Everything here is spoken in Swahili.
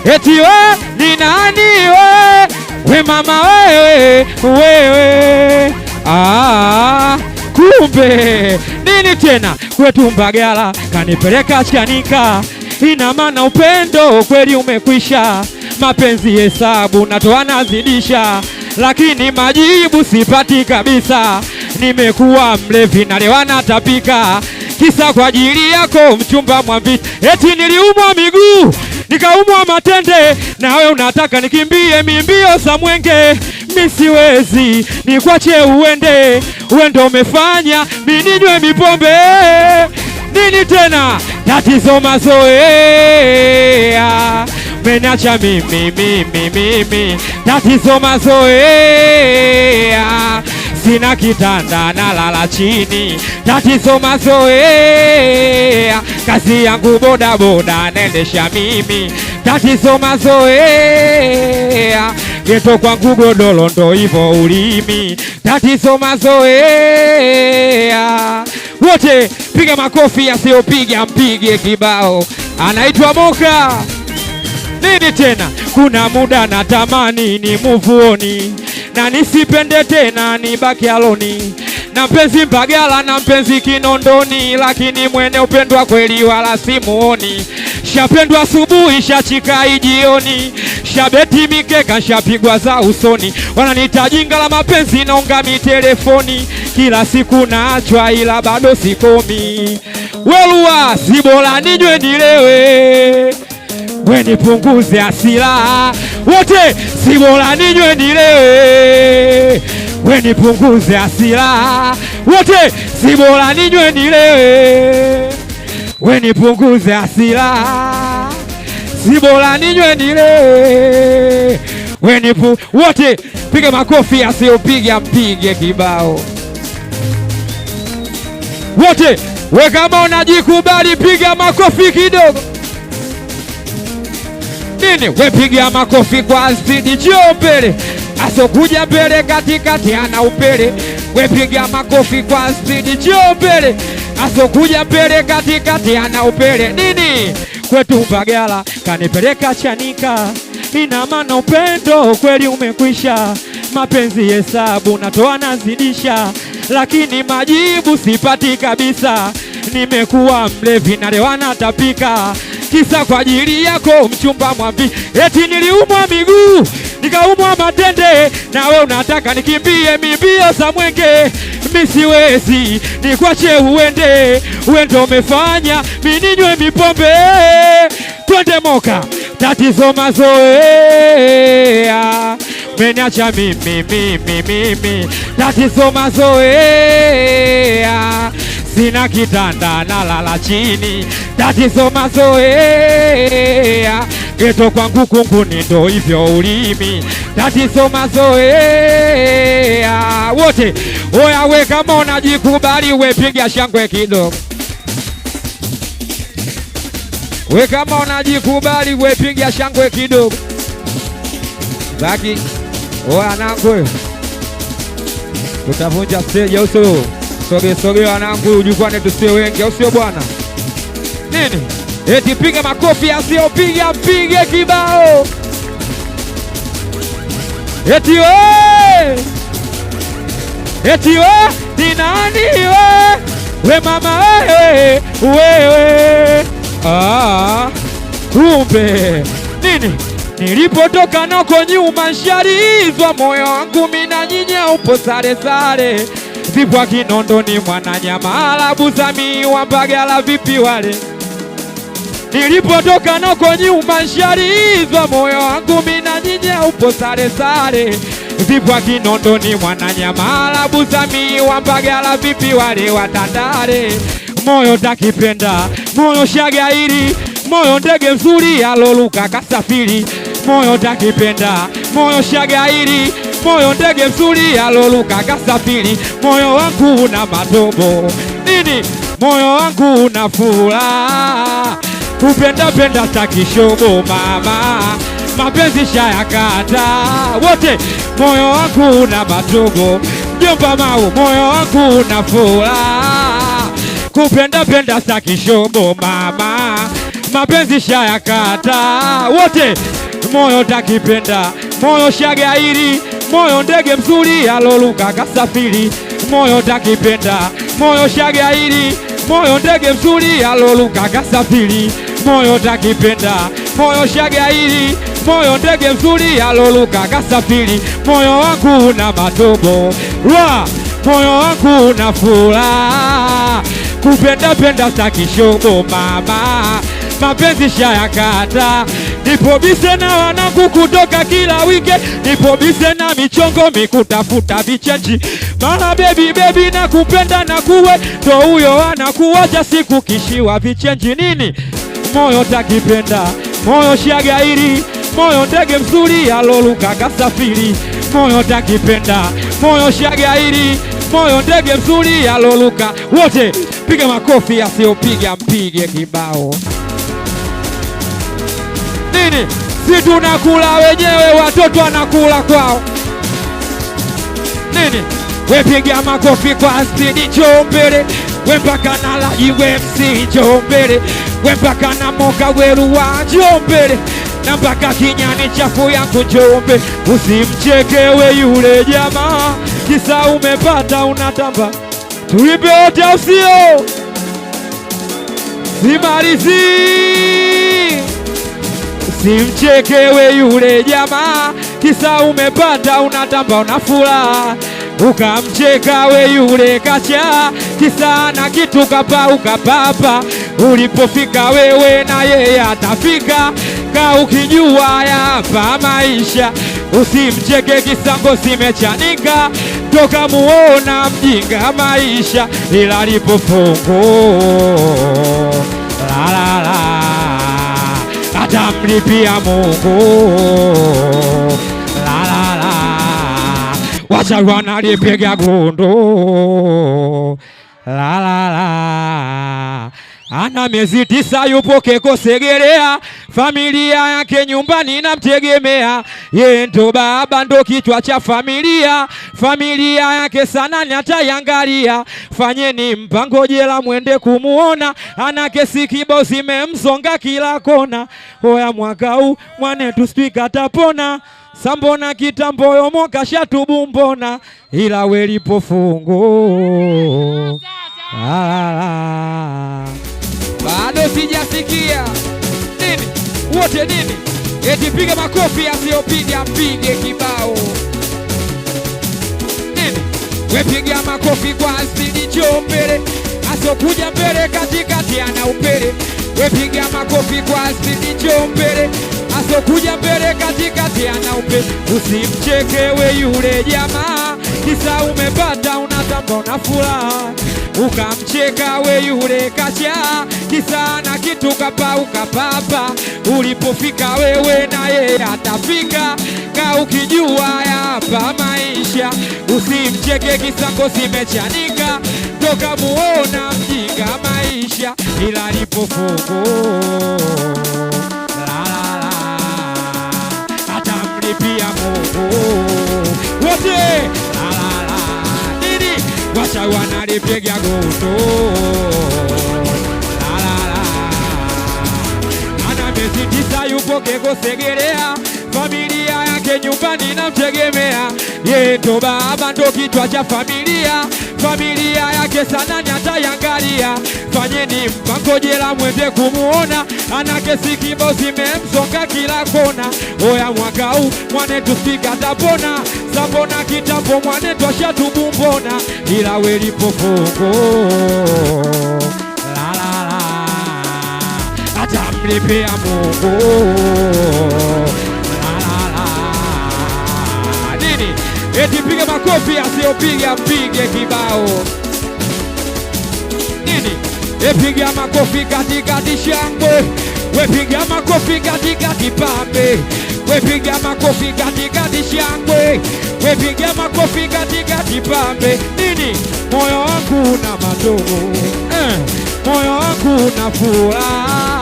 eti we ni nani we mama wewe kumbe nini tena kwetu Mbagala kanipeleka Chanika, ina maana upendo kweli umekwisha, mapenzi hesabu natoa nazidisha, lakini majibu sipati kabisa, nimekuwa mlevi na leo natapika, kisa kwa ajili yako mchumba mwambi, eti niliumwa miguu nikaumwa matende, nawe unataka nikimbie mimbio za mwenge, misiwezi nikwache uende, uendo umefanya mininywe mipombe, nini tena tatizo mazoea, menacha mimi, tatizo mazoea, sina kitanda na lala chini, tatizo mazoea, kazi yangu boda boda nendesha mimi, tatizo mazoea, geto kwangu godolo ndo hivyo ulimi, tatizo mazoea. Wote piga makofi, yasiyopiga mpige kibao, anaitwa Moka. Nini tena kuna muda natamani ni muvuoni na nisipende tena nibaki aloni, na mpenzi Mbagala na mpenzi Kinondoni, lakini mwene upendwa kweli wala simuoni, shapendwa asubuhi shachikai jioni, shabeti mikeka shapigwa za usoni, wananiita jinga la mapenzi naunga mitelefoni, kila siku naachwa ila bado sikomi, welua sibola ninywe nilewe, we nipunguze hasira, wote sibola ninywe nilewe, we nipunguze hasira, wote sibola ninywe nilewe, we nipunguze hasira, sibola ninywe nilewe, we wote piga makofi, asiyopiga mpige kibao, wote we kama unajikubali piga makofi kidogo. Nini we piga makofi kwa spidi, njoo mbele, asokuja mbele katikati ana upele, we piga makofi kwa spidi, njoo mbele, asokuja mbele katikati ana upele. Nini kwetu Mbagala kanipeleka Chanika, ina maana upendo kweli umekwisha, mapenzi hesabu natoa nazidisha, lakini majibu sipati kabisa, nimekuwa mlevi na leo natapika, kisa kwa ajili yako mchumba mwambi, eti niliumwa miguu nikaumwa matende, nawe unataka nikimbie mimbio za mwenge, misiwezi nikwache uende, uendo umefanya mininywe mipombe, twende Moka, tatizo mazoea, menacha mimi, tatizo mazoea, sina kitanda na lala chini, tatizo mazoea, geto kwangu kunguni ndo hivyo ulimi, tatizo mazoea. Wote oya we kama unajikubali we piga shangwe kidogo, we kama unajikubali we piga shangwe kidogo, baki oya nangu tutavunja stage usio soge wanangu, jukwani tusiwe wengi, au sio bwana? Nini eti piga makofi, asiyopiga mpige kibao, eti we ni nani we mama wewe kumbe nini nilipotoka nako nyuma sharizwa, moyo wangu mina nyinya upo sare sare, zipwa Kinondoni Mwananyamala Buzami wa Mbagala vipi wale, nilipotoka nako nyuma sharizwa, moyo wangu mina nyinya upo sare sare, zipwa Kinondoni Mwananyamala Buzami wa Mbagala vipi wale watandare, moyo takipenda moyo shagairi, moyo ndege mzuri aloluka kasafiri, moyo takipenda moyo shagairi, moyo ndege mzuri aloluka kasafiri, moyo wangu una matobo, nini moyo wangu una furaha, kupenda penda takishobo mama, mapenzi shayakata, wote moyo wangu una matobo, mjomba mau, moyo wangu una furaha, kupenda penda staki shobo mama, mapenzi shayakata wote, moyo takipenda, moyo shagairi, moyo ndege mzuri aloluka kasafiri, moyo takipenda, moyo shagairi, moyo ndege mzuri aloluka kasafiri, moyo takipenda, moyo shagairi, moyo ndege mzuri aloluka kasafiri, moyo wangu na matobo wa moyo wangu na furaha, kupenda penda staki shobo mama, mapenzi shayakata, nipo bise na wanangu kutoka kila wike, nipo bise na michongo mikutafuta vichenji, mara baby na kupenda na kuwe, to huyo anakuwacha siku kishiwa vichenji nini, moyo takipenda, moyo shagairi, moyo ndege mzuri aloluka kasafiri, moyo takipenda, moyo shagairi, moyo ndege mzuri aloluka wote, piga makofi asiopiga mpige kibao. Nini? Si tunakula wenyewe, watoto wanakula kwao. Nini? We piga makofi kwa spidi chombele, we mpaka na Laji we MC chombele, we mpaka na Moka weru wa chombele, na mpaka Kinyani chafu yangu chombe. Usimchekewe yule jamaa, kisa umepata unatamba, tulipe wote usio simalizi. Simchekewe yule jamaa, kisa umepata unatamba unafuraha, ukamcheka we yule kacha, kisa na kitu kapauka papa, ulipofika wewe na yeye atafika, ka ukijua hapa maisha. Usimcheke kisango simechanika, toka muona mjinga maisha, ila lipo fungu la la la atamlipia Mungu la la la, wacha wanalipiga gundu la la la. Ana miezi 9 yupo Keko Segerea, familia yake nyumbani namtegemea, yeye ndo baba ndo kichwa cha familia, familia yake sana nyatayangalia, fanyeni mpango jela mwende kumuona, ana kesi kibao zimemsonga kila kona, hoya mwaka huu mwanetu spika tapona, sambona kitamboyo moka shatubu mbona, ila welipo fungu bado sijasikia nini wote nini, eti piga makofi asiopiga mpige kibao nini, we piga makofi kwa spidi chombele, asokuja mbele katikati ana upele, we piga makofi kwa spidi chombele, asokuja mbele katikati ana upele. Usimchekewe yule jamaa, kisa umepata unatamba unafuraha, ukamcheka we yule kacha, kisa na kitu kapauka papa, ulipofika wewe na yeye atafika, ka ukijua hapa maisha. Usimcheke kisango simechanika, toka muona mjinga maisha, ila lipo fungu la la la atamlipia Mungu wote la la la nini, wacha wanalipiga gundu la la la. Ana miezi 9 yupo Keko Segerea, familia yake nyumbani namtegemea, yeye ndo baba ndo kichwa cha familia, familia yake sana nyatayangalia, fanyeni mpango jela mwende kumuona, ana kesi kibao zimemsonga kila kona, oya mwaka huu mwanetu spika tapona, sambona kitambo mwanetu ashatubu mbona, ila welipo fungu la la la atamlipia Mungu la la la nini, eti piga makofi asiopiga mpige kibao nini, epiga makofi katikati shangwe, wepiga makofi katikati pambe, wepiga makofi katikati shangwe, wepiga makofi katikati pambe nini, moyo wangu na madogo moyo wangu na furaha,